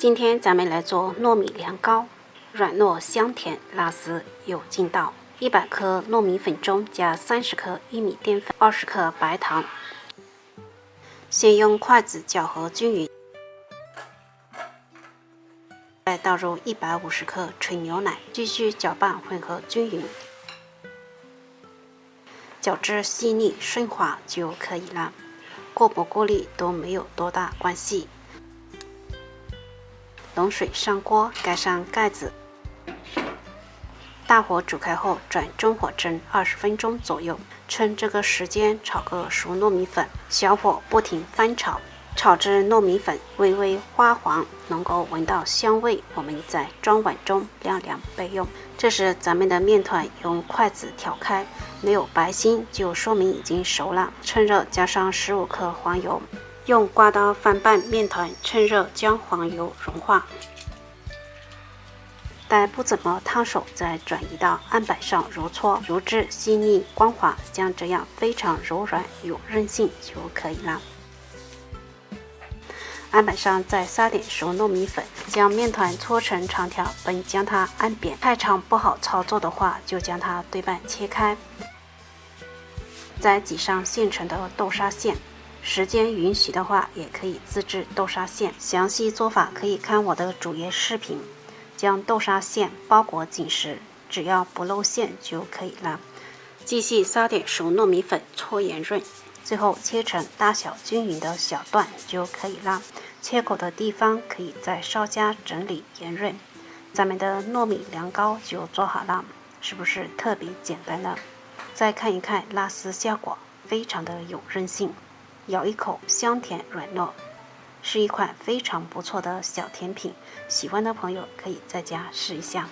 今天咱们来做糯米凉糕，软糯香甜，辣丝有劲道。100克糯米粉中加30克玉米淀粉、20克白糖。先用筷子搅和均匀，再倒入150克纯牛奶，继续搅拌混合均匀，搅至细腻顺滑就可以了。过不过滤都没有多大关系。冷水上锅，盖上盖子，大火煮开后转中火蒸20分钟左右。趁这个时间炒个熟糯米粉，小火不停翻炒，炒至糯米粉微微花黄，能够闻到香味，我们再装碗中晾凉备用。这时咱们的面团用筷子挑开，没有白心就说明已经熟了。趁热加上15克黄油。用刮刀翻拌面团，趁热将黄油融化。待不怎么烫手，再转移到案板上揉搓，揉至细腻光滑，像这样非常柔软有韧性就可以了。案板上再撒点熟糯米粉，将面团搓成长条，并将它按扁。太长不好操作的话，就将它对半切开，再挤上现成的豆沙馅。时间允许的话，也可以自制豆沙馅，详细做法可以看我的主页视频。将豆沙馅包裹紧实，只要不露馅就可以了。继续撒点熟糯米粉搓圆润，最后切成大小均匀的小段就可以了。切口的地方可以再稍加整理圆润。咱们的糯米凉糕就做好了，是不是特别简单呢？再看一看拉丝效果，非常的有韧性。咬一口香甜软糯，是一款非常不错的小甜品，喜欢的朋友可以在家试一下。